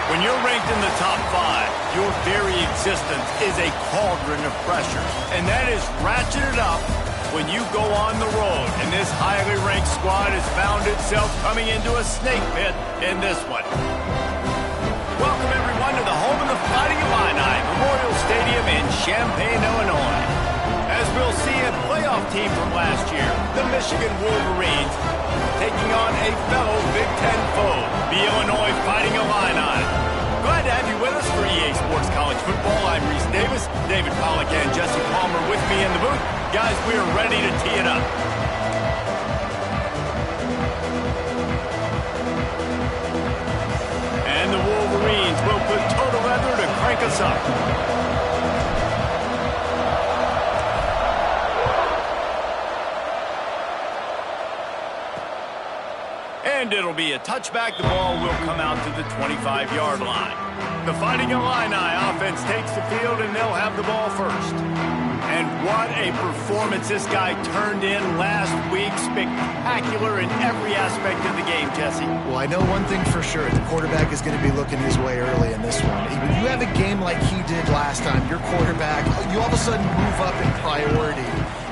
When you're ranked in the top 5, your very existence is a cauldron of pressure. And that is ratcheted up when you go on the road. And this highly ranked squad has found itself coming into a snake pit in this one. Welcome, everyone, to the home of the Fighting Illini, Memorial Stadium in Champaign, Illinois. As we'll see, a playoff team from last year, the Michigan Wolverines, taking on a fellow Big Ten foe, the Illinois Fighting Illini. Glad to have you with us for EA Sports College Football. I'm Reese Davis, David Pollack and Jesse Palmer with me in the booth. Guys, we are ready to tee it up. And the Wolverines will put total leather to crank us up. And it'll be a touchback. The ball will come out to the 25-yard line. The Fighting Illini offense takes the field, and they'll have the ball first. And what a performance this guy turned in last week. Spectacular in every aspect of the game, Jesse. Well, I know one thing for sure. The quarterback is going to be looking his way early in this one. When you have a game like he did last time, your quarterback, you all of a sudden move up in priority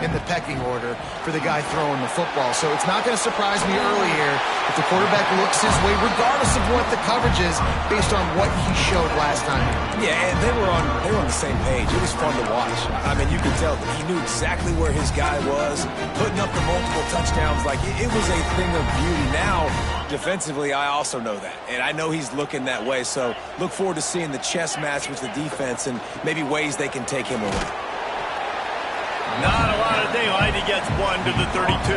in the pecking order for the guy throwing the football. So it's not going to surprise me early here if the quarterback looks his way, regardless of what the coverage is, based on what he showed last time. Yeah, and they were on the same page. It was fun to watch. I mean, you could tell that he knew exactly where his guy was, putting up the multiple touchdowns. Like, it was a thing of beauty. Now, defensively, I also know that. And I know he's looking that way. So look forward to seeing the chess match with the defense and maybe ways they can take him away. Not a lot of daylight. He gets one to the 32.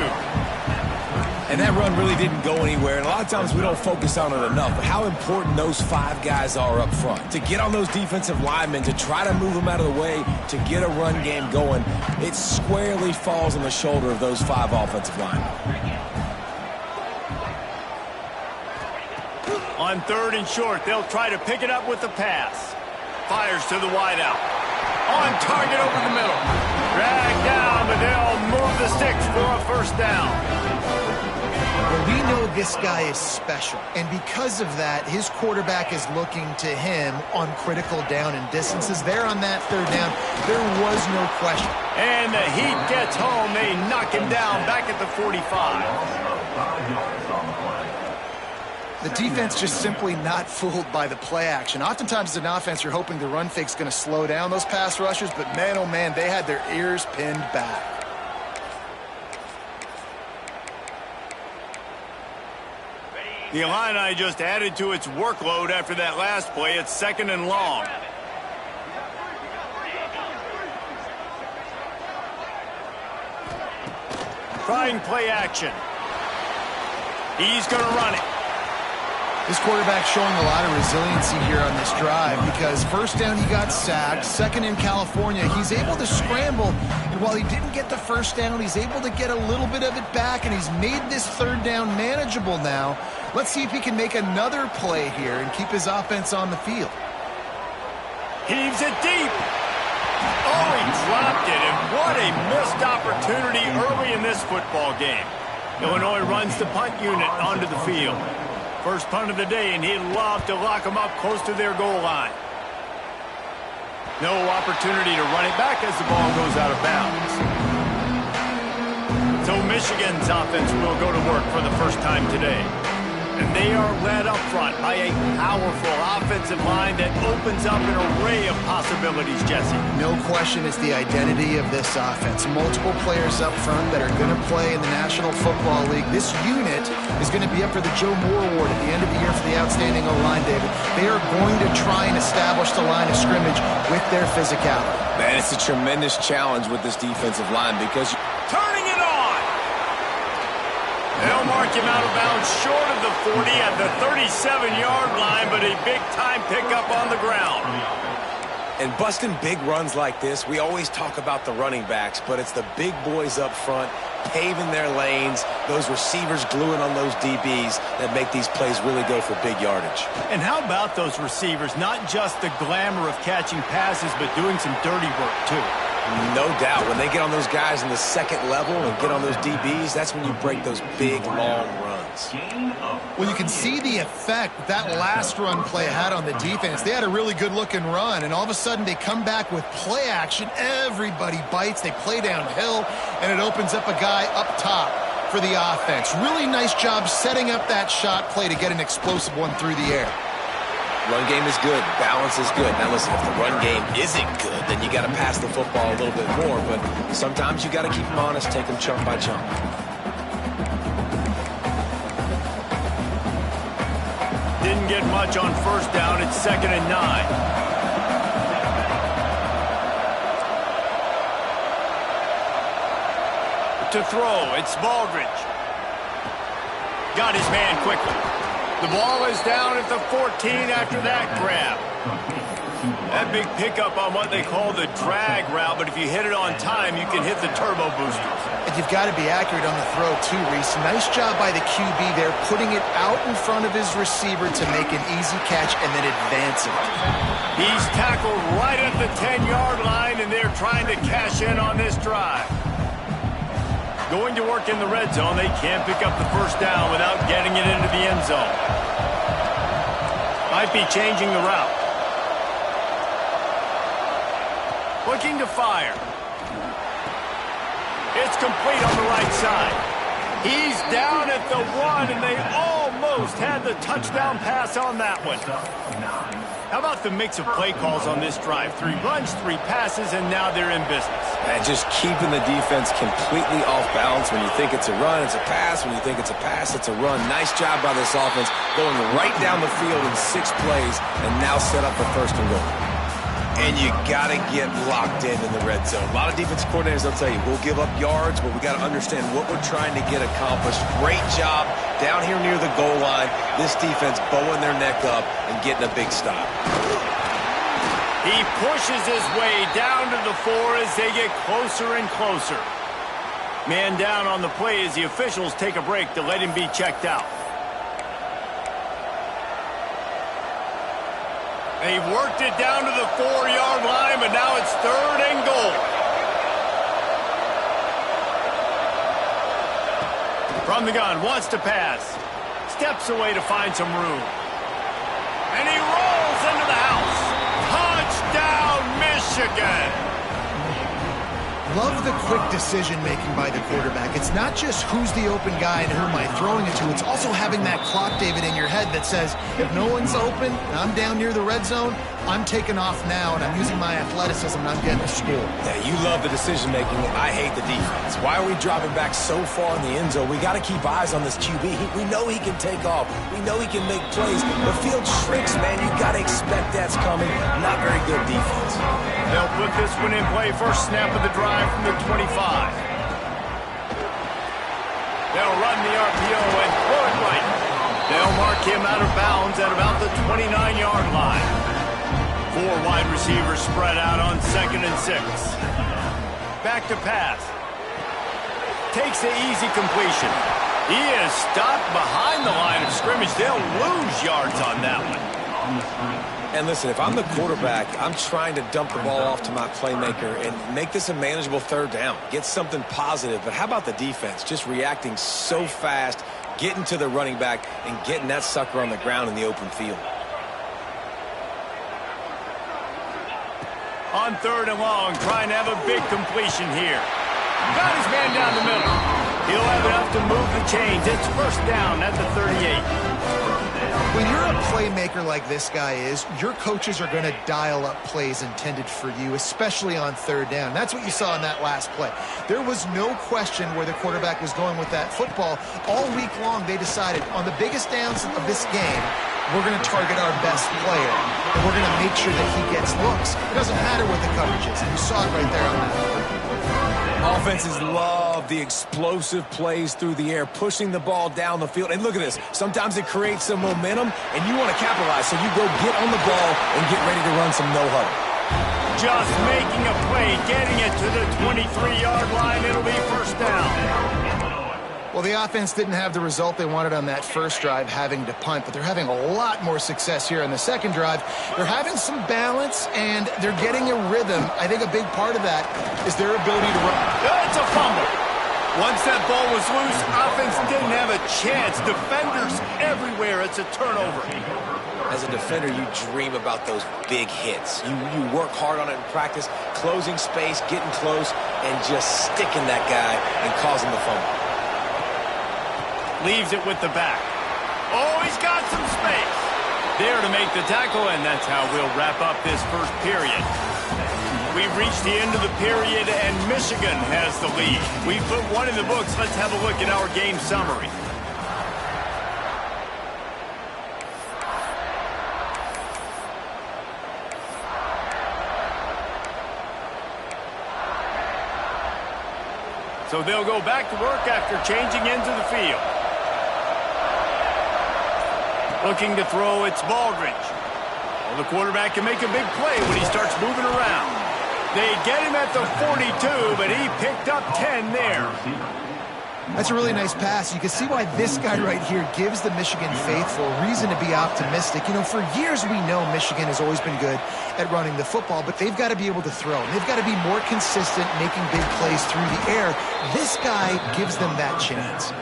And that run really didn't go anywhere. And a lot of times we don't focus on it enough. But how important those 5 guys are up front. To get on those defensive linemen, to try to move them out of the way, to get a run game going, it squarely falls on the shoulder of those 5 offensive linemen. On 3rd and short, they'll try to pick it up with the pass. Fires to the wideout. On target over the middle. Dragged down, but they'll move the sticks for a first down. Well, we know this guy is special, and because of that, his quarterback is looking to him on critical down and distances. There on that 3rd down, there was no question. And the Heat gets home. They knock him down back at the 45. The defense just simply not fooled by the play action. Oftentimes as an offense, you're hoping the run fake's going to slow down those pass rushers, but man, oh man, they had their ears pinned back. The Illini just added to its workload after that last play. It's 2nd and long. Trying play action. He's going to run it. This quarterback showing a lot of resiliency here on this drive because 1st down he got sacked, 2nd in California. He's able to scramble, and while he didn't get the 1st down, he's able to get a little bit of it back, and he's made this 3rd down manageable now. Let's see if he can make another play here and keep his offense on the field. Heaves it deep. Oh, he dropped it, and what a missed opportunity early in this football game. Illinois runs the punt unit onto the field. First punt of the day, and he'd love to lock them up close to their goal line. No opportunity to run it back as the ball goes out of bounds. So Michigan's offense will go to work for the first time today. And they are led up front by a powerful offensive line that opens up an array of possibilities, Jesse. No question it's the identity of this offense. Multiple players up front that are going to play in the National Football League. This unit is going to be up for the Joe Moore Award at the end of the year for the outstanding O-line, David. They are going to try and establish the line of scrimmage with their physicality. Man, it's a tremendous challenge with this defensive line because... Turning it on! They'll mark him out of bounds short of the 40 at the 37-yard line, but a big-time pickup on the ground. And busting big runs like this, we always talk about the running backs, but it's the big boys up front paving their lanes, those receivers gluing on those DBs that make these plays really go for big yardage. And how about those receivers? Not just the glamour of catching passes, but doing some dirty work, too. No doubt. When they get on those guys in the 2nd level and get on those DBs, that's when you break those big, long runs. downs. Well, you can see the effect that last run play had on the defense. They had a really good-looking run, and all of a sudden they come back with play action. Everybody bites. They play downhill, and it opens up a guy up top for the offense. Really nice job setting up that shot play to get an explosive one through the air. Run game is good. Balance is good. Now, listen, if the run game isn't good, then you got to pass the football a little bit more. But sometimes you got to keep them honest, take them chunk by chunk. Didn't get much on first down. It's 2nd and 9. To throw, it's Baldridge. Got his man quickly. The ball is down at the 14 after that grab. That big pickup on what they call the drag route, but if you hit it on time, you can hit the turbo boosters. And you've got to be accurate on the throw, too, Reese. Nice job by the QB there, putting it out in front of his receiver to make an easy catch and then advance it. He's tackled right at the 10-yard line, and they're trying to cash in on this drive. Going to work in the red zone, they can't pick up the first down without getting it into the end zone. Might be changing the route. Looking to fire. It's complete on the right side. He's down at the 1, and they almost had the touchdown pass on that one. How about the mix of play calls on this drive? 3 runs, 3 passes, and now they're in business. And just keeping the defense completely off balance. When you think it's a run, it's a pass. When you think it's a pass, it's a run. Nice job by this offense, going right down the field in 6 plays, and now set up for 1st and goal. And you got to get locked in the red zone. A lot of defense coordinators, they'll tell you, we'll give up yards, but we got to understand what we're trying to get accomplished. Great job down here near the goal line. This defense bowing their neck up and getting a big stop. He pushes his way down to the 4 as they get closer and closer. Man down on the play as the officials take a break to let him be checked out. They've worked it down to the 4-yard line, but now it's 3rd and goal. From the gun, wants to pass. Steps away to find some room. And he rolls into the house. Touchdown, Michigan! Love the quick decision-making by the quarterback. It's not just who's the open guy and who am I throwing it to. It's also having that clock, David, in your head that says, if no one's open and I'm down near the red zone, I'm taking off now, and I'm using my athleticism, and I'm getting a score. Yeah, you love the decision-making. I hate the defense. Why are we dropping back so far in the end zone? We got to keep eyes on this QB. We know he can take off. We know he can make plays. The field shrinks, man. You got to expect that's coming. Not very good defense. They'll put this one in play. First snap of the drive from the 25. They'll run the RPO and throw it right. They'll mark him out of bounds at about the 29-yard line. 4 wide receivers spread out on 2nd and 6. Back to pass. Takes the easy completion. He is stopped behind the line of scrimmage. They'll lose yards on that one. And listen, if I'm the quarterback, I'm trying to dump the ball off to my playmaker and make this a manageable 3rd down. Get something positive. But how about the defense? Just reacting so fast, getting to the running back, and getting that sucker on the ground in the open field. On 3rd and long, trying to have a big completion here. Got his man down the middle. He'll have enough to move the chains. It's 1st down at the 38. When you're a playmaker like this guy is, your coaches are going to dial up plays intended for you, especially on 3rd down. That's what you saw in that last play. There was no question where the quarterback was going with that football. All week long, they decided on the biggest downs of this game, we're going to target our best player, and we're going to make sure that he gets looks. It doesn't matter what the coverage is, and you saw it right there on that play. Offenses love the explosive plays through the air, pushing the ball down the field. And look at this. Sometimes it creates some momentum, and you want to capitalize. So you go get on the ball and get ready to run some no-huddle. Just making a play, getting it to the 23-yard line. It'll be 1st down. Well, the offense didn't have the result they wanted on that first drive, having to punt, but they're having a lot more success here on the second drive. They're having some balance, and they're getting a rhythm. I think a big part of that is their ability to run. It's a fumble. Once that ball was loose, offense didn't have a chance. Defenders everywhere. It's a turnover. As a defender, you dream about those big hits. You work hard on it in practice, closing space, getting close, and just sticking that guy and causing the fumble. Leaves it with the back. Oh, he's got some space. There to make the tackle, and that's how we'll wrap up this first period. We've reached the end of the period, and Michigan has the lead. We've put one in the books. Let's have a look at our game summary. So they'll go back to work after changing into the field. Looking to throw, it's Baldridge. Well, the quarterback can make a big play when he starts moving around. They get him at the 42, but he picked up 10 there. That's a really nice pass. You can see why this guy right here gives the Michigan faithful reason to be optimistic. You know, for years we know Michigan has always been good at running the football, but they've got to be able to throw. They've got to be more consistent making big plays through the air. This guy gives them that chance.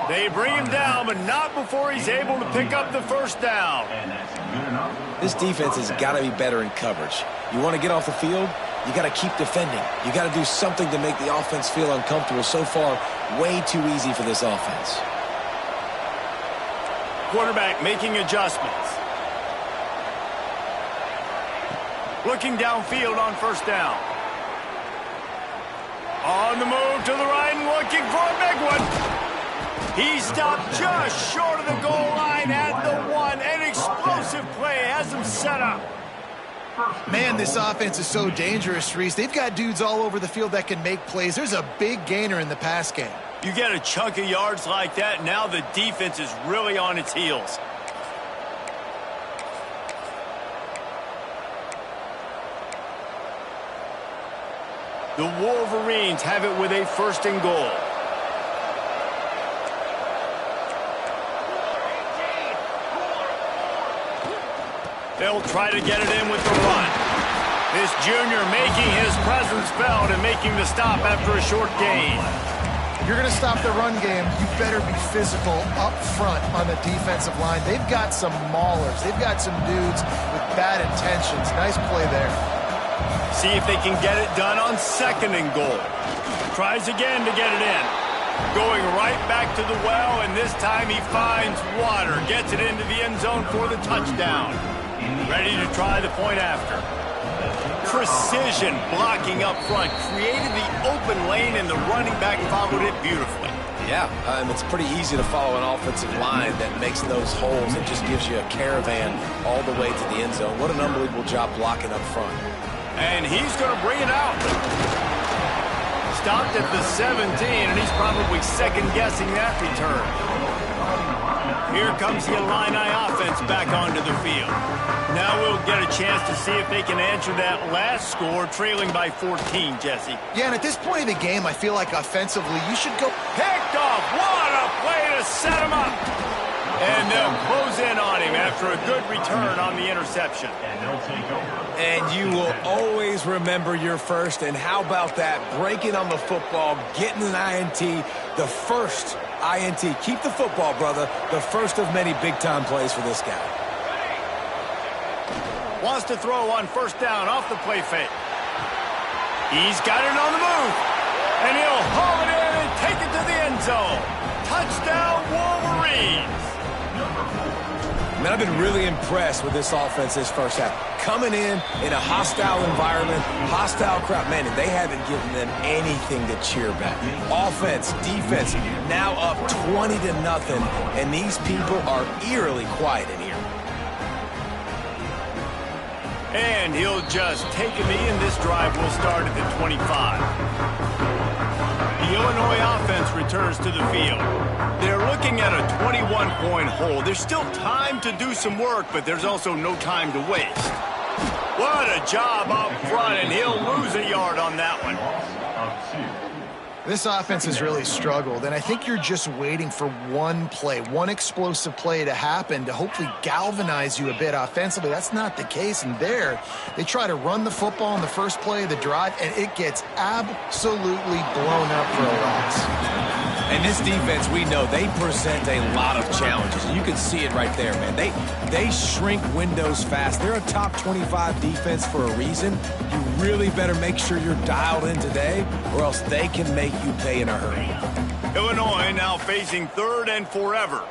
They bring him down, but not before he's able to pick up the first down. This defense has got to be better in coverage. You want to get off the field? You got to keep defending. You got to do something to make the offense feel uncomfortable. So far, way too easy for this offense. Quarterback making adjustments. Looking downfield on first down. On the move to the right and looking for a big one. He stopped just short of the goal line at the one. An explosive play has him set up. Man, this offense is so dangerous, Reese. They've got dudes all over the field that can make plays. There's a big gainer in the pass game. You get a chunk of yards like that, now the defense is really on its heels. The Wolverines have it with a first and goal. They'll try to get it in with the run. This junior making his presence felt and making the stop after a short gain. If you're going to stop the run game, you better be physical up front on the defensive line. They've got some maulers. They've got some dudes with bad intentions. Nice play there. See if they can get it done on second and goal. Tries again to get it in. Going right back to the well, and this time he finds water. Gets it into the end zone for the touchdown. Ready to try the point after. Precision blocking up front. Created the open lane, and the running back followed it beautifully. Yeah, it's pretty easy to follow an offensive line that makes those holes and just gives you a caravan all the way to the end zone. What an unbelievable job blocking up front. And he's going to bring it out. Stopped at the 17, and he's probably second-guessing that return. Here comes the Illini offense back onto the field. Now we'll get a chance to see if they can answer that last score, trailing by 14, Jesse. Yeah, and at this point of the game, I feel like offensively, you should go. Picked off. What a play to set him up. And they'll close in on him after a good return on the interception. And you will always remember your first. And how about that? Breaking on the football, getting an INT, the first INT. Keep the football, brother. The first of many big-time plays for this guy. Wants to throw on first down off the play fake. He's got it on the move. And he'll haul it in and take it to the end zone. Touchdown, Wolverines. Man, I've been really impressed with this offense this first half. Coming in a hostile environment, hostile crowd, man, and they haven't given them anything to cheer back. Offense, defense, now up 20-0, and these people are eerily quiet in here. And he'll just take a knee, and this drive will start at the 25. The Illinois offense returns to the field. They're looking at a 21-point hole. There's still time to do some work, but there's also no time to waste. What a job up front, and he'll lose a yard on that one. This offense has really struggled, and I think you're just waiting for one play, one explosive play to happen to hopefully galvanize you a bit offensively. That's not the case, and there, they try to run the football in the first play of the drive, and it gets absolutely blown up for a loss. And this defense, we know, they present a lot of challenges. You can see it right there, man. They shrink windows fast. They're a top 25 defense for a reason. You really better make sure you're dialed in today, or else they can make you pay in a hurry. Illinois now facing 3rd and forever.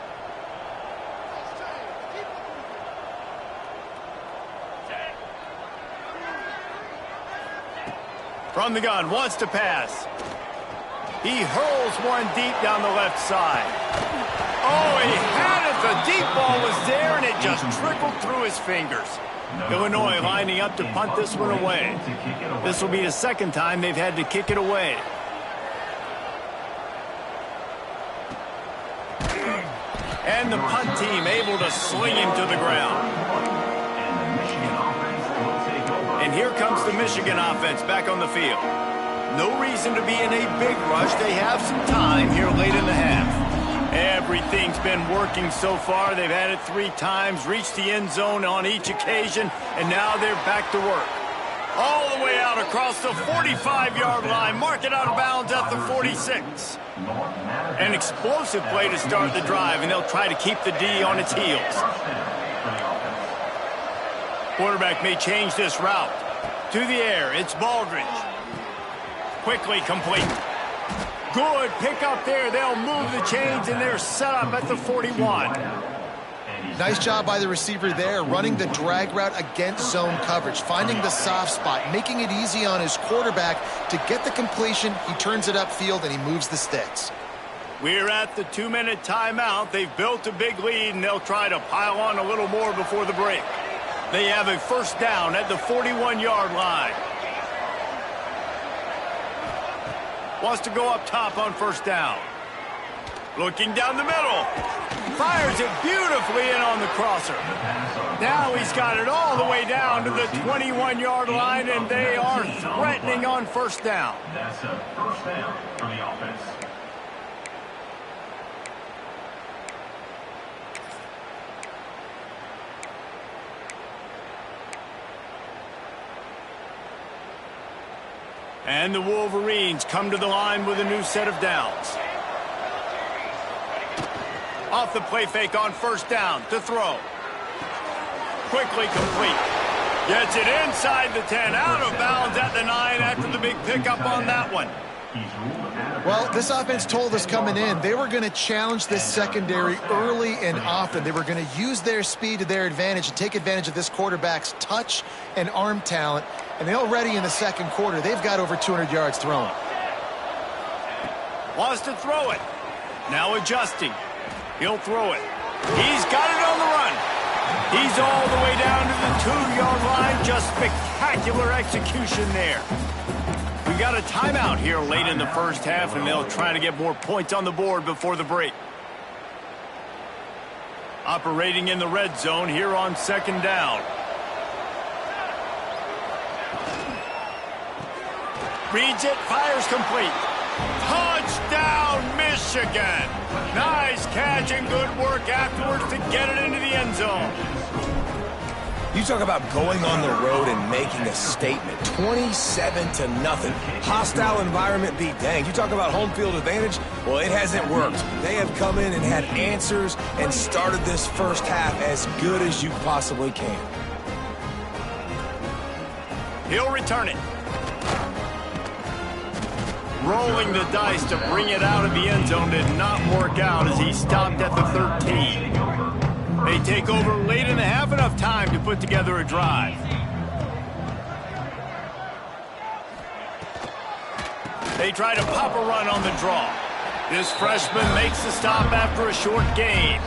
From the gun, wants to pass. He hurls one deep down the left side. Oh, he had it. The deep ball was there, and it just trickled through his fingers. Illinois lining up to punt this one away. This will be the second time they've had to kick it away. And the punt team able to sling him to the ground. And here comes the Michigan offense back on the field. No reason to be in a big rush. They have some time here late in the half. Everything's been working so far. They've had it 3 times, reached the end zone on each occasion, and now they're back to work. All the way out across the 45-yard line. Mark it out of bounds at the 46. An explosive play to start the drive, and they'll try to keep the D on its heels. Quarterback may change this route. To the air, it's Baldridge. Quickly complete. Good pick up there. They'll move the chains, and they're set up at the 41. Nice job by the receiver there, running the drag route against zone coverage, finding the soft spot, making it easy on his quarterback to get the completion. He turns it upfield, and he moves the sticks. We're at the 2-minute timeout. They've built a big lead, and they'll try to pile on a little more before the break. They have a first down at the 41-yard line. Wants to go up top on first down. Looking down the middle. Fires it beautifully in on the crosser. Now he's got it all the way down to the 21-yard line, and they are threatening on first down. That's a first down for the offense. And the Wolverines come to the line with a new set of downs. Off the play fake on first down to throw. Quickly complete. Gets it inside the 10, out of bounds at the 9 after the big pickup on that one. Well, this offense told us coming in they were going to challenge this secondary early and often. They were going to use their speed to their advantage and take advantage of this quarterback's touch and arm talent. And they already in the second quarter, they've got over 200 yards thrown. Wants to throw it. Now adjusting. He'll throw it. He's got it on the run. He's all the way down to the 2-yard line. Just spectacular execution there. We got a timeout here late in the first half, and they'll try to get more points on the board before the break. Operating in the red zone here on second down. Reads it, fires complete. Touchdown, Michigan. Nice catch and good work afterwards to get it into the end zone. You talk about going on the road and making a statement. 27-0. Hostile environment be danged. You talk about home field advantage. Well, it hasn't worked. They have come in and had answers and started this first half as good as you possibly can. He'll return it. Rolling the dice to bring it out of the end zone did not work out as he stopped at the 13. They take over late in the half, enough time to put together a drive. They try to pop a run on the draw. This freshman makes the stop after a short gain.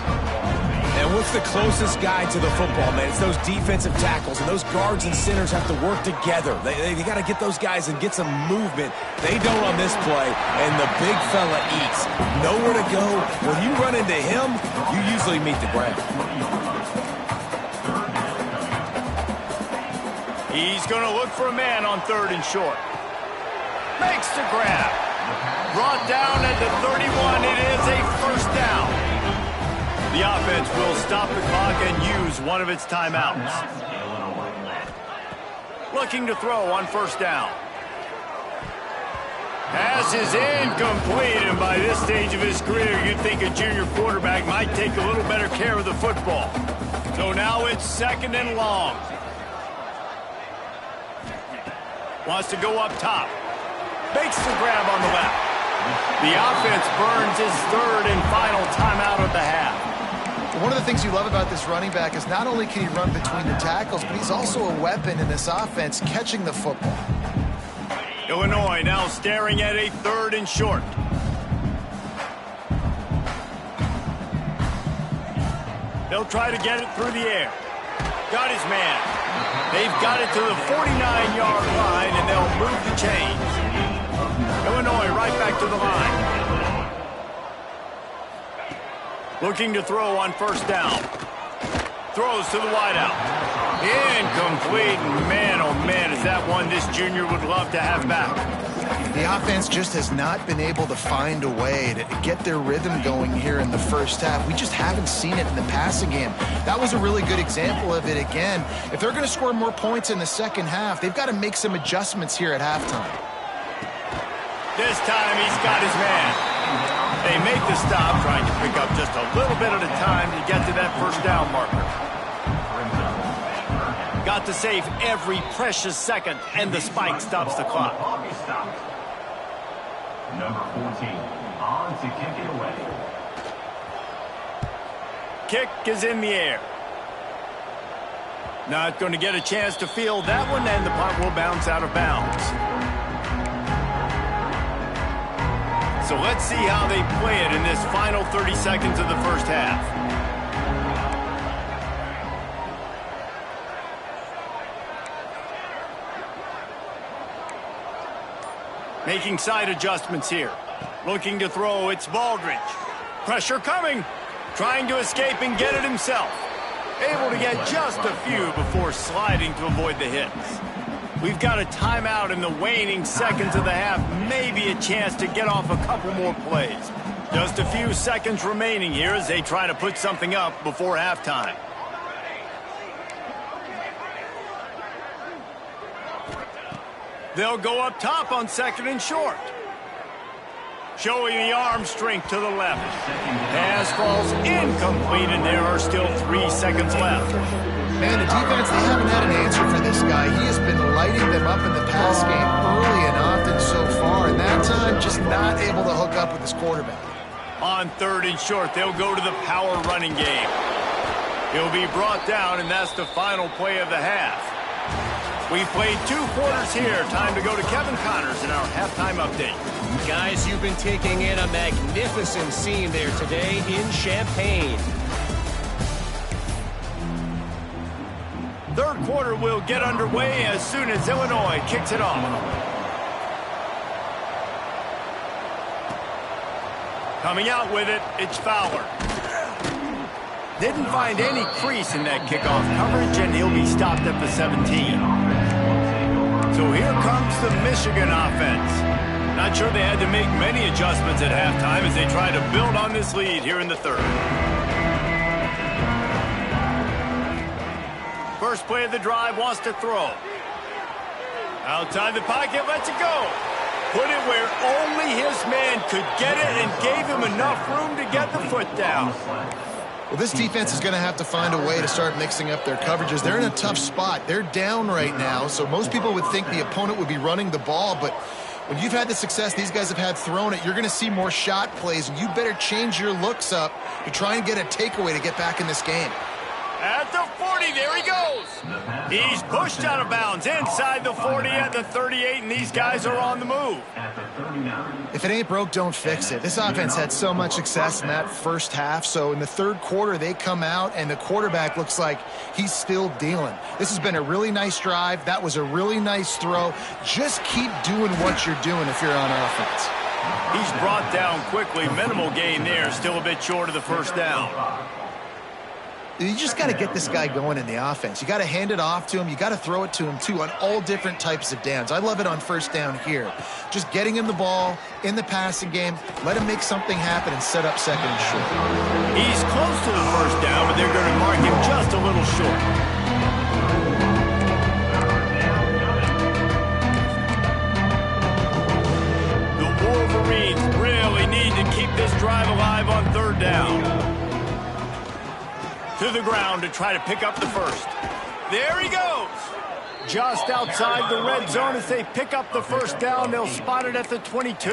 And what's the closest guy to the football, man? It's those defensive tackles, and those guards and centers have to work together. They got to get those guys and get some movement. They don't on this play, and the big fella eats. Nowhere to go. When you run into him, you usually meet the ground. He's going to look for a man on 3rd and short. Makes the grab. Brought down at the 31. It is a first down. The offense will stop the clock and use one of its timeouts. Looking to throw on first down. Pass is incomplete, and by this stage of his career, you'd think a junior quarterback might take a little better care of the football. So now it's second and long. Wants to go up top. Makes the grab on the left. The offense burns his third and final timeout of the half. One of the things you love about this running back is not only can he run between the tackles, but he's also a weapon in this offense catching the football. Illinois now staring at a third and short. They'll try to get it through the air. Got his man. They've got it to the 49-yard line, and they'll move the chains. Illinois right back to the line. Looking to throw on first down. Throws to the wideout. Incomplete. Man, oh man, is that one this junior would love to have back. The offense just has not been able to find a way to get their rhythm going here in the first half. We just haven't seen it in the passing game. That was a really good example of it again. If they're going to score more points in the second half, they've got to make some adjustments here at halftime. This time he's got his man. They make the stop, trying to pick up just a little bit at a time to get to that first down marker. Got to save every precious second, and the spike stops the clock. Number 14, on to kick it away. Kick is in the air. Not going to get a chance to field that one, and the punt will bounce out of bounds. So let's see how they play it in this final 30 seconds of the first half. Making side adjustments here. Looking to throw, it's Baldridge. Pressure coming. Trying to escape and get it himself. Able to get just a few before sliding to avoid the hits. We've got a timeout in the waning seconds of the half. Maybe a chance to get off a couple more plays. Just a few seconds remaining here as they try to put something up before halftime. They'll go up top on second and short. Showing the arm strength to the left. Pass falls incomplete, and there are still 3 seconds left. Man, the defense, they haven't had an answer for this guy. He has been lighting them up in the pass game early and often so far, and that time just not able to hook up with his quarterback. On third and short, they'll go to the power running game. He'll be brought down, and that's the final play of the half. We've played 2 quarters here. Time to go to Kevin Connors in our halftime update. Guys, you've been taking in a magnificent scene there today in Champaign. Third quarter will get underway as soon as Illinois kicks it off. Coming out with it, it's Fowler. Didn't find any crease in that kickoff coverage, and he'll be stopped at the 17. So here comes the Michigan offense. Not sure they had to make many adjustments at halftime as they try to build on this lead here in the third. First play of the drive, wants to throw. Outside the pocket, lets it go. Put it where only his man could get it and gave him enough room to get the foot down. Well, this defense is going to have to find a way to start mixing up their coverages. They're in a tough spot. They're down right now, so most people would think the opponent would be running the ball, but when you've had the success these guys have had throwing it, you're going to see more shot plays, and you better change your looks up to try and get a takeaway to get back in this game. At the 40, there he goes. He's pushed out of bounds inside the 40 at the 38, and these guys are on the move. If it ain't broke, don't fix it. This offense had so much success in that first half, so in the third quarter, they come out, and the quarterback looks like he's still dealing. This has been a really nice drive. That was a really nice throw. Just keep doing what you're doing if you're on offense. He's brought down quickly. Minimal gain there. Still a bit short of the first down. You just got to get this guy going in the offense. You got to hand it off to him. You got to throw it to him, too, on all different types of downs. I love it on first down here. Just getting him the ball in the passing game, let him make something happen and set up second and short. He's close to the first down, but they're going to mark him just a little short. The Wolverines really need to keep this drive alive on third down. To the ground to try to pick up the first. There he goes. Just outside the red zone as they pick up the first down. They'll spot it at the 22.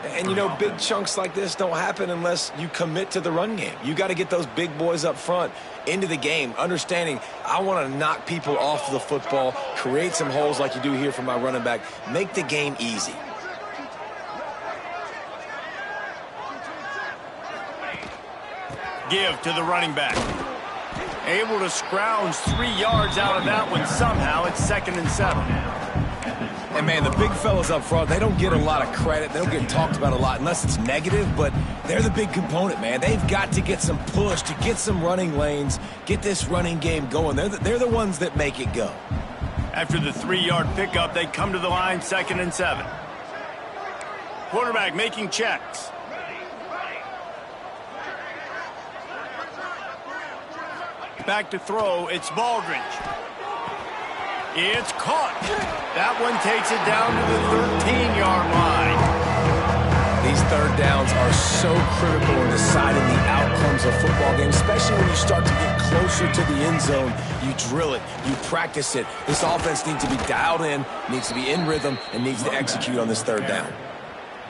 And, you know, big chunks like this don't happen unless you commit to the run game. You got to get those big boys up front into the game, understanding I want to knock people off the football, create some holes like you do here for my running back, make the game easy. Give to the running back. Able to scrounge 3 yards out of that one somehow. It's 2nd and 7. And, man, the big fellas up front, they don't get a lot of credit. They don't get talked about a lot unless it's negative, but they're the big component, man. They've got to get some push, to get some running lanes, get this running game going. They're the ones that make it go. After the 3-yard pickup, they come to the line, 2nd and 7. Quarterback making checks. Back to throw, it's Baldridge. It's caught. That one takes it down to the 13-yard line. These third downs are so critical in deciding the outcomes of football games, especially when you start to get closer to the end zone. You drill it, you practice it. This offense needs to be dialed in, needs to be in rhythm, and needs to execute on this third down.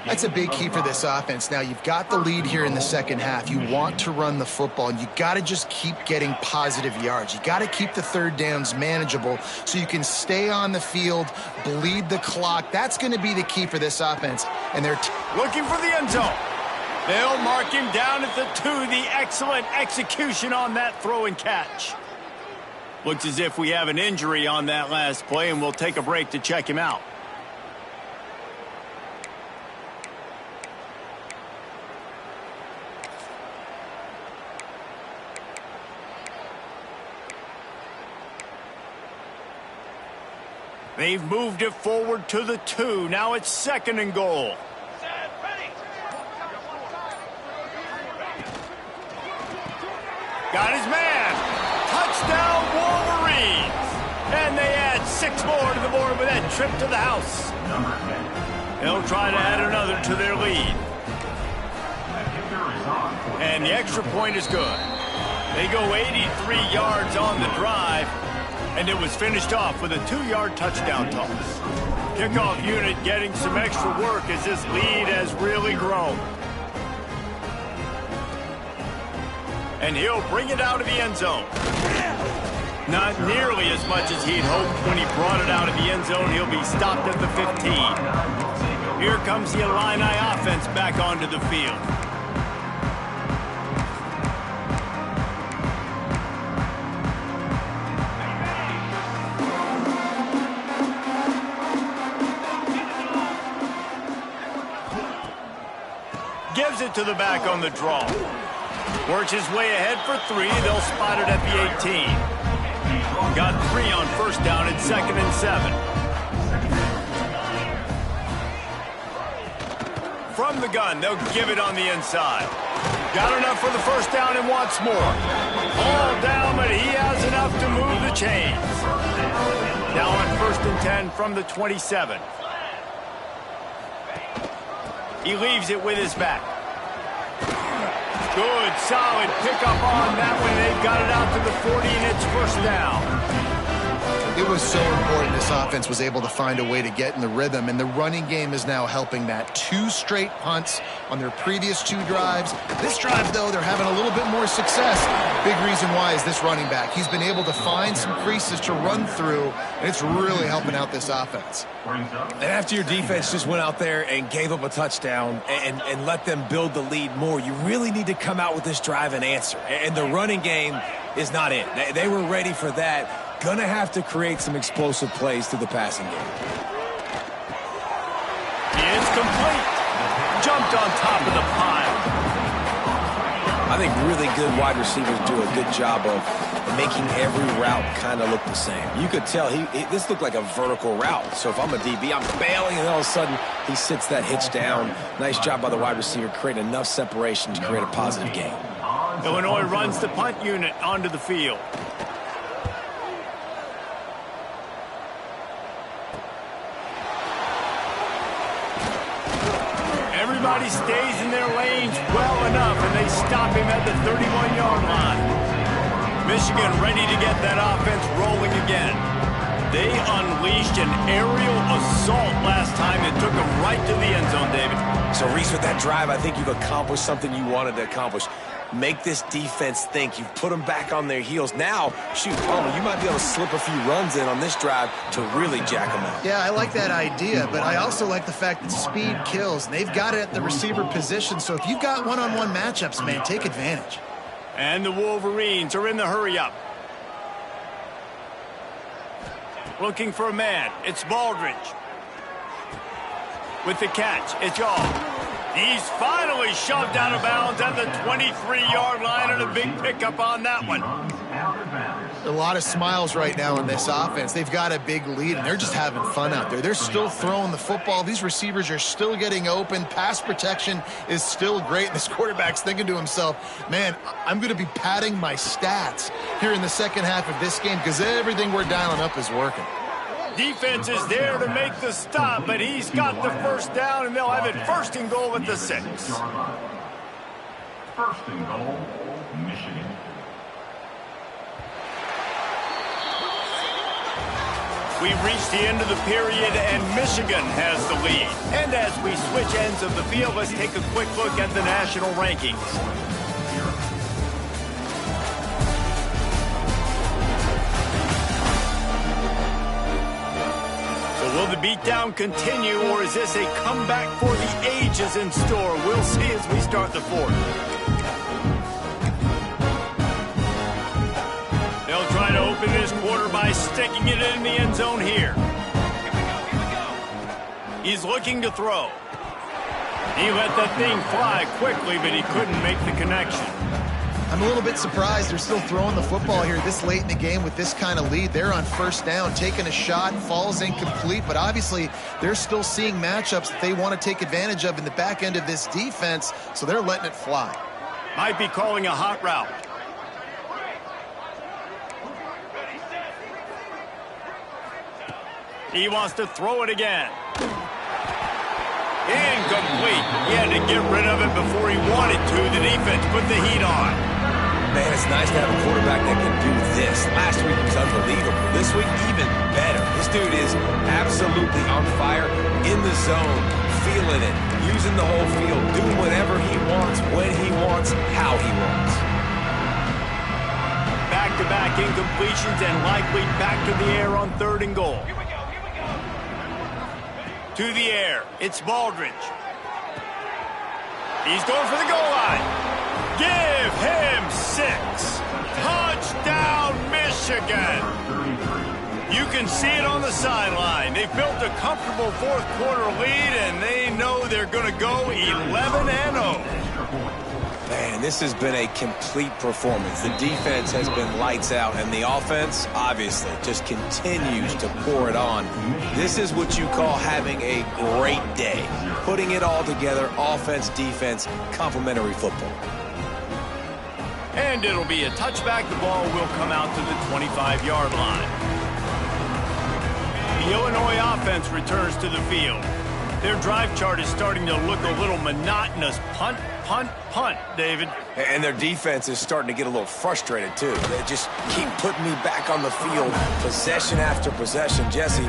That's a big key for this offense. Now, you've got the lead here in the second half. You want to run the football, and you got to just keep getting positive yards. You got to keep the third downs manageable so you can stay on the field, bleed the clock. That's going to be the key for this offense. And they're looking for the end zone. They'll mark him down at the 2. The excellent execution on that throw and catch. Looks as if we have an injury on that last play, and we'll take a break to check him out. They've moved it forward to the 2. Now it's 2nd and goal. Got his man. Touchdown Wolverines. And they add 6 more to the board with that trip to the house. They'll try to add another to their lead. And the extra point is good. They go 83 yards on the drive. And it was finished off with a 2-yard touchdown toss. Kickoff unit getting some extra work as this lead has really grown. And he'll bring it out of the end zone. Not nearly as much as he'd hoped when he brought it out of the end zone. He'll be stopped at the 15. Here comes the Illini offense back onto the field. Gives it to the back on the draw. Works his way ahead for 3. They'll spot it at the 18. Got 3 on first down at 2nd and 7. From the gun, they'll give it on the inside. Got enough for the first down and wants more. All down, but he has enough to move the chains. Now on 1st and 10 from the 27. He leaves it with his back. Good, solid pickup on that one. They've got it out to the 40, and it's first down. It was so important this offense was able to find a way to get in the rhythm, and the running game is now helping that. 2 straight punts on their previous 2 drives. This drive, though, they're having a little bit more success. Big reason why is this running back. He's been able to find some creases to run through, and it's really helping out this offense. And after your defense just went out there and gave up a touchdown and let them build the lead more, you really need to come out with this drive and answer. And the running game is not it. They were ready for that. Gonna have to create some explosive plays through the passing game. It's complete. Jumped on top of the pile. I I think really good wide receivers do a good job of making every route kind of look the same. You could tell this looked like a vertical route. So if I'm a DB, I'm bailing, and all of a sudden he sits that hitch down. Nice job by the wide receiver, creating enough separation to create a positive gain. Illinois runs the punt unit onto the field. Everybody stays in their lanes well enough, and they stop him at the 31-yard line. Michigan ready to get that offense rolling again. They unleashed an aerial assault last time that took them right to the end zone, David. So, Reese, with that drive, I think you've accomplished something you wanted to accomplish. Make this defense think. You've put them back on their heels. Now, shoot, Palmer, you might be able to slip a few runs in on this drive to really jack them up. Yeah, I like that idea, but I also like the fact that speed kills. They've got it at the receiver position, so if you've got one-on-one matchups, man, take advantage. And the Wolverines are in the hurry-up. Looking for a man. It's Baldridge. With the catch, it's Yaw. He's finally shoved out of bounds at the 23-yard line, and a big pickup on that one. A lot of smiles right now in this offense. They've got a big lead, and they're just having fun out there. They're still throwing the football. These receivers are still getting open. Pass protection is still great. And this quarterback's thinking to himself, man, I'm going to be padding my stats here in the second half of this game because everything we're dialing up is working. Defense is there to make the stop, but he's got the first down, and they'll have it first and goal at the 6. First and goal, Michigan. We've reached the end of the period, and Michigan has the lead. And as we switch ends of the field, let's take a quick look at the national rankings. Will the beatdown continue, or is this a comeback for the ages in store? We'll see as we start the fourth. They'll try to open this quarter by sticking it in the end zone here. He's looking to throw. He let that thing fly quickly, but he couldn't make the connection. I'm a little bit surprised they're still throwing the football here this late in the game with this kind of lead. They're on first down, taking a shot, falls incomplete, but obviously they're still seeing matchups that they want to take advantage of in the back end of this defense, so they're letting it fly. Might be calling a hot route. He wants to throw it again. Incomplete. He had to get rid of it before he wanted to. The defense put the heat on. Man, it's nice to have a quarterback that can do this. Last week was unbelievable. This week, even better. This dude is absolutely on fire, in the zone, feeling it, using the whole field, doing whatever he wants, when he wants, how he wants. Back-to-back incompletions and likely back to the air on 3rd and goal. To the air. It's Baldridge. He's going for the goal line. Give him 6. Touchdown, Michigan. You can see it on the sideline. They've built a comfortable fourth quarter lead, and they know they're going to go 11-0. Man, this has been a complete performance. The defense has been lights out, and the offense, obviously, just continues to pour it on. This is what you call having a great day. Putting it all together, offense, defense, complementary football. And it'll be a touchback. The ball will come out to the 25-yard line. The Illinois offense returns to the field. Their drive chart is starting to look a little monotonous. Punt, punt, punt, David. And their defense is starting to get a little frustrated, too. They just keep putting me back on the field, possession after possession. Jesse,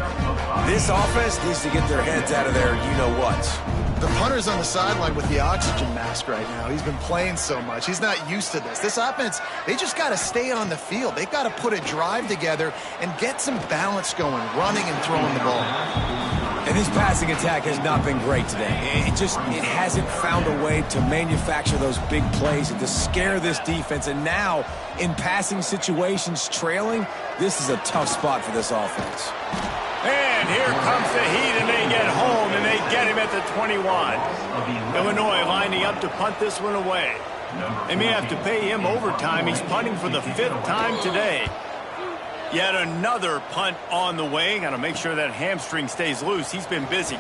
this offense needs to get their heads out of their you-know-whats. The punter's on the sideline with the oxygen mask right now. He's been playing so much. He's not used to this. This offense, they just got to stay on the field. They've got to put a drive together and get some balance going, running and throwing the ball. And this passing attack has not been great today. It hasn't found a way to manufacture those big plays and to scare this defense. And now, in passing situations, trailing, this is a tough spot for this offense. And here comes the heat, and they get home, and they get him at the 21. Illinois lining up to punt this one away. They may have to pay him overtime. He's punting for the 5th time today. Yet another punt on the way. Got to make sure that hamstring stays loose. He's been busy.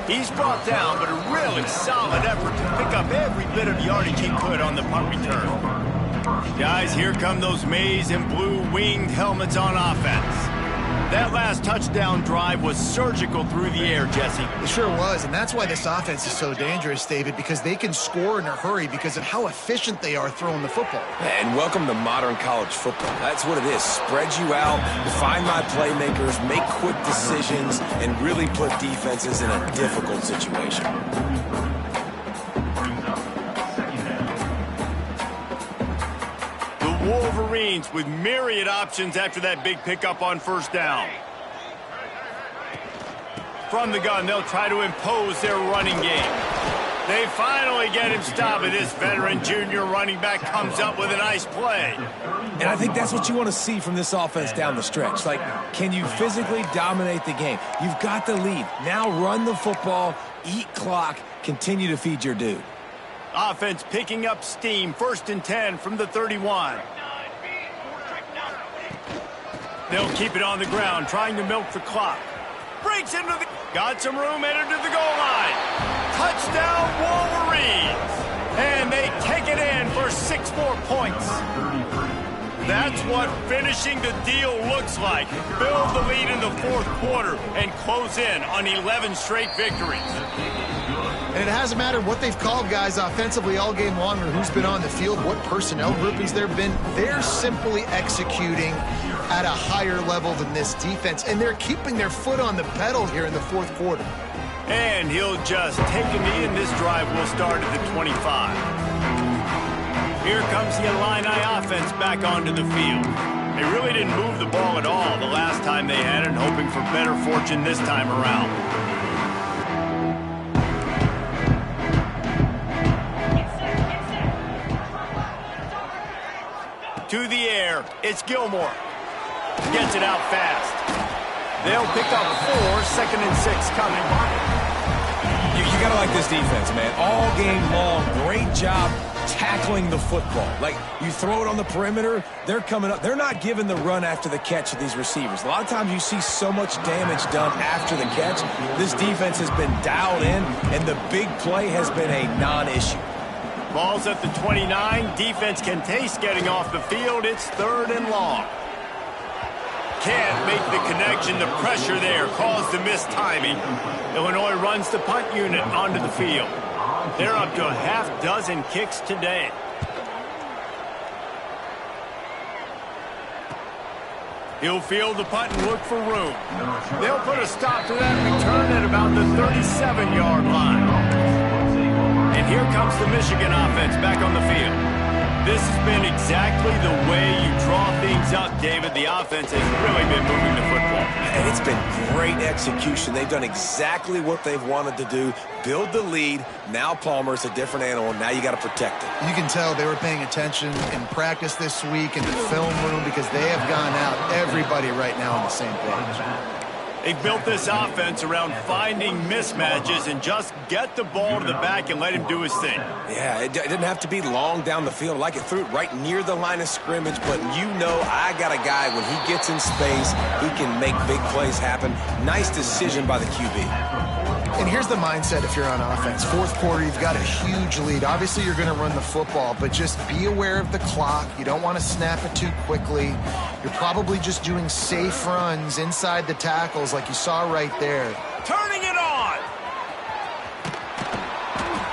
He's brought down, but a really solid effort to pick up every bit of yardage he could on the punt return. Guys, here come those maize and blue winged helmets on offense. That last touchdown drive was surgical through the air, Jesse. It sure was, and that's why this offense is so dangerous, David, because they can score in a hurry because of how efficient they are throwing the football. And welcome to modern college football. That's what it is. Spread you out, find my playmakers, make quick decisions, and really put defenses in a difficult situation. Wolverines with myriad options after that big pickup on first down. From the gun, they'll try to impose their running game. They finally get him stopped, and this veteran junior running back comes up with a nice play. And I think that's what you want to see from this offense down the stretch. Like, can you physically dominate the game? You've got the lead. Now run the football, eat clock, continue to feed your dude. Offense picking up steam. 1st and 10 from the 31. They'll keep it on the ground, trying to milk the clock. Breaks into the... Got some room, headed to the goal line. Touchdown, Wolverines. And they take it in for 6 more points. That's what finishing the deal looks like. Build the lead in the 4th quarter and close in on 11 straight victories. And it hasn't mattered what they've called guys offensively all game long or who's been on the field, what personnel groupings there have been. They're simply executing at a higher level than this defense, and they're keeping their foot on the pedal here in the 4th quarter. And he'll just take a knee, and this drive will start at the 25. Here comes the Illini offense back onto the field. They really didn't move the ball at all the last time they had it, hoping for better fortune this time around. To the air, it's Gilmore. Gets it out fast. They'll pick up 4, 2nd and 6 coming. You got to like this defense, man. All game long, great job tackling the football. Like, you throw it on the perimeter, they're coming up. They're not giving the run after the catch of these receivers. A lot of times you see so much damage done after the catch. This defense has been dialed in, and the big play has been a non-issue. Ball's at the 29. Defense can taste getting off the field. It's 3rd and long. Can't make the connection. The pressure there caused the mistiming. Illinois runs the punt unit onto the field. They're up to a half-dozen kicks today. He'll field the punt and look for room. They'll put a stop to that return at about the 37-yard line. And here comes the Michigan offense back on the field. This has been exactly the way you draw things up, David. The offense has really been moving the football. And it's been great execution. They've done exactly what they've wanted to do. Build the lead. Now Palmer's a different animal. Now you got to protect it. You can tell they were paying attention in practice this week in the film room because they have gone out, everybody right now on the same page. They built this offense around finding mismatches and just get the ball to the back and let him do his thing. Yeah, it didn't have to be long down the field. Like it threw it right near the line of scrimmage, but you know I got a guy, when he gets in space, he can make big plays happen. Nice decision by the QB. And here's the mindset if you're on offense. 4th quarter, you've got a huge lead. Obviously, you're going to run the football, but just be aware of the clock. You don't want to snap it too quickly. You're probably just doing safe runs inside the tackles like you saw right there. Turning it on!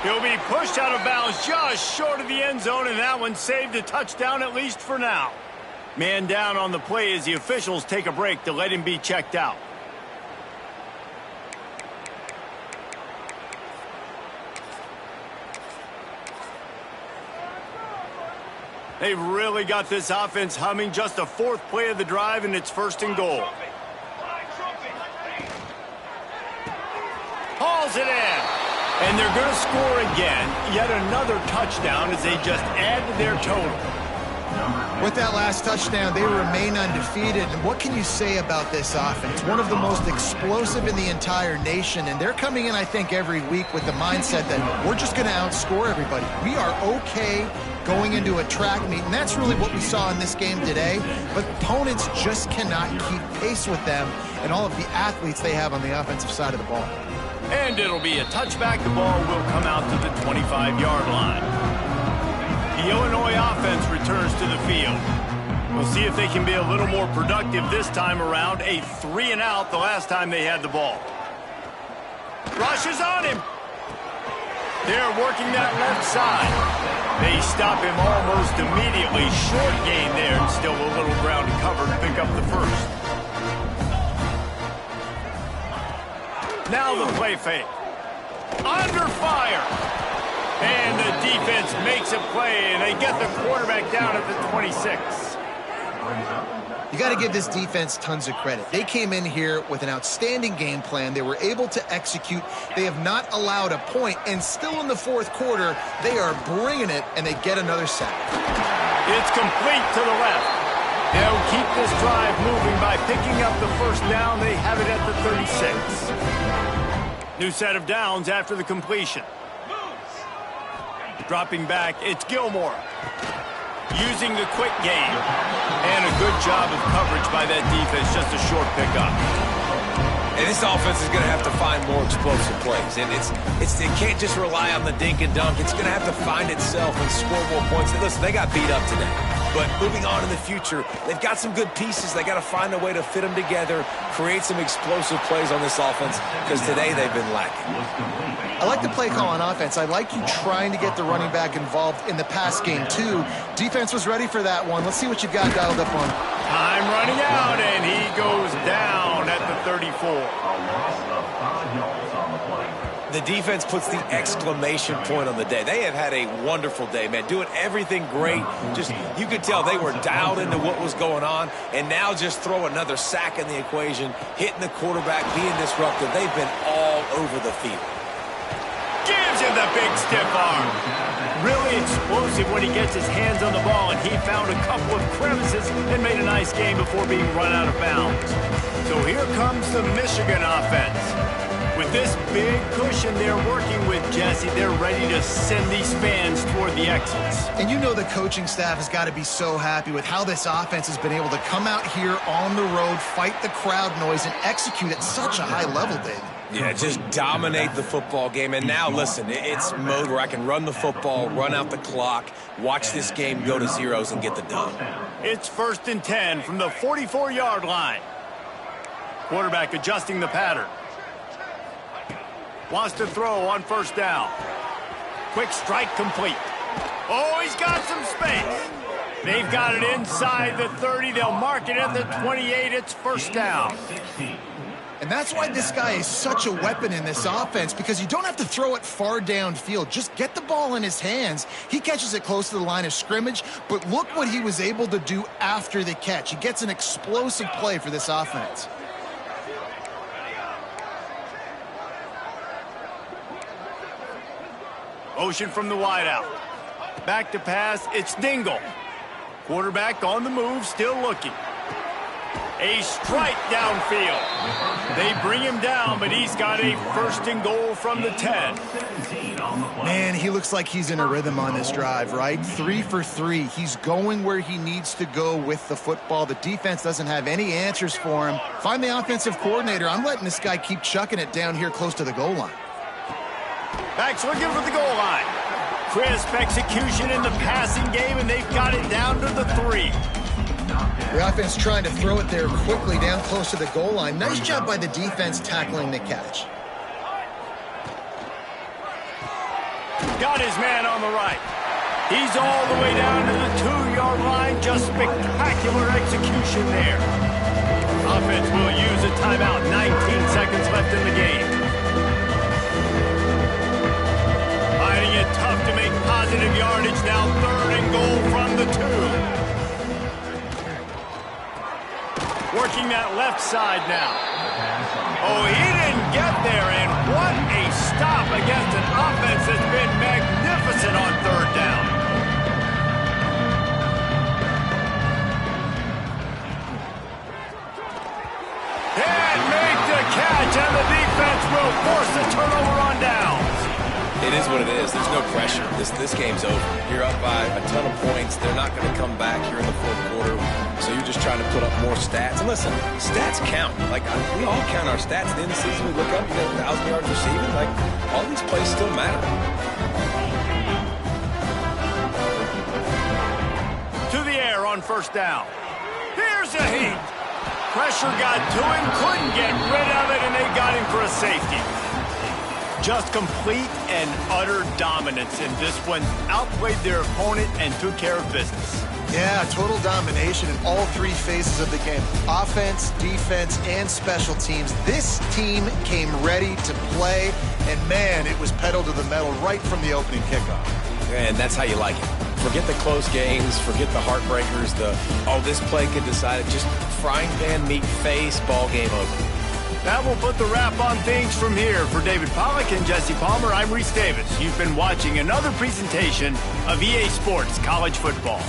He'll be pushed out of bounds just short of the end zone, and that one saved a touchdown at least for now. Man down on the play as the officials take a break to let him be checked out. They've really got this offense humming. Just a 4th play of the drive, and it's 1st and goal. Hauls it in. And they're going to score again. Yet another touchdown as they just add to their total. With that last touchdown, they remain undefeated. And what can you say about this offense? One of the most explosive in the entire nation, and they're coming in, I think, every week with the mindset that we're just going to outscore everybody. We are okay going into a track meet, and that's really what we saw in this game today. But opponents just cannot keep pace with them and all of the athletes they have on the offensive side of the ball. And it'll be a touchback. The ball will come out to the 25-yard line. The Illinois offense returns to the field. We'll see if they can be a little more productive this time around. A 3-and-out the last time they had the ball. Rushes on him. They're working that left side. They stop him almost immediately. Short gain there, and still a little ground to cover to pick up the first. Now the play fake. Under fire. And the defense makes a play, and they get the quarterback down at the 26. You got to give this defense tons of credit. They came in here with an outstanding game plan. They were able to execute. They have not allowed a point, and still in the fourth quarter, they are bringing it, and they get another sack. It's complete to the left. They'll keep this drive moving by picking up the first down. They have it at the 36. New set of downs after the completion. Dropping back, it's Gilmore. Using the quick game. And a good job of coverage by that defense, just a short pickup. And this offense is going to have to find more explosive plays. And it can't just rely on the dink and dunk. It's going to have to find itself and score more points. And listen, they got beat up today. But moving on in the future, they've got some good pieces. They got to find a way to fit them together, create some explosive plays on this offense, because today they've been lacking. I like the play call on offense. I like you trying to get the running back involved in the pass game, too. Defense was ready for that one. Let's see what you've got dialed up on. Time running out, and he goes down at the 34. The defense puts the exclamation point on the day. They have had a wonderful day, man. Doing everything great. Just, you could tell they were dialed into what was going on. And now just throw another sack in the equation, hitting the quarterback, being disruptive. They've been all over the field. Gives him the big stiff arm. Really explosive when he gets his hands on the ball, and he found a couple of crevices and made a nice game before being run out of bounds. So here comes the Michigan offense. With this big cushion they're working with, Jesse, they're ready to send these fans toward the exits. And you know the coaching staff has got to be so happy with how this offense has been able to come out here on the road, fight the crowd noise, and execute at such a high level, David. Yeah, just dominate the football game. And now, listen, it's mode where I can run the football, run out the clock, watch this game go to zeros and get the dub. It's 1st and 10 from the 44-yard line. Quarterback adjusting the pattern. Wants to throw on 1st down. Quick strike complete. Oh, he's got some space. They've got it inside the 30. They'll mark it at the 28. It's 1st down. And that's why this guy is such a weapon in this offense, because you don't have to throw it far downfield. Just get the ball in his hands. He catches it close to the line of scrimmage, but look what he was able to do after the catch. He gets an explosive play for this offense. Motion from the wideout. Back to pass, it's Dingle. Quarterback on the move, still looking. A strike downfield. They bring him down, but he's got a 1st and goal from the 10. Man, he looks like he's in a rhythm on this drive, right? 3 for 3. He's going where he needs to go with the football. The defense doesn't have any answers for him. Find the offensive coordinator. I'm letting this guy keep chucking it down here close to the goal line. Backs looking for the goal line. Crisp execution in the passing game, and they've got it down to the 3. The offense trying to throw it there quickly down close to the goal line. Nice job by the defense tackling the catch. Got his man on the right. He's all the way down to the 2-yard line. Just spectacular execution there. Offense will use a timeout. 19 seconds left in the game. Finding it tough to make positive yardage now. 3rd and goal from the 2. Working that left side now. Oh, he didn't get there, and what a stop against an offense that's been magnificent on 3rd down. catch, and the defense will force a turnover on downs. It is what it is. There's no pressure. This game's over. You're up by a ton of points. They're not going to come back here in the fourth quarter. So you're just trying to put up more stats. And listen, stats count. Like, we all count our stats. At the end of the season, we look up, you got 1,000 yards receiving. Like, all these plays still matter. To the air on first down. Here's a heat. Pressure got to him, couldn't get rid of it, and they got him for a safety. Just complete and utter dominance in this one. Outplayed their opponent and took care of business. Yeah, total domination in all three phases of the game. Offense, defense, and special teams. This team came ready to play, and man, it was pedal to the metal right from the opening kickoff. And that's how you like it. Forget the close games, forget the heartbreakers, this play could decide it. Just frying pan meet face, ball game over. That will put the wrap on things from here. For David Pollack and Jesse Palmer, I'm Reese Davis. You've been watching another presentation of EA Sports College Football.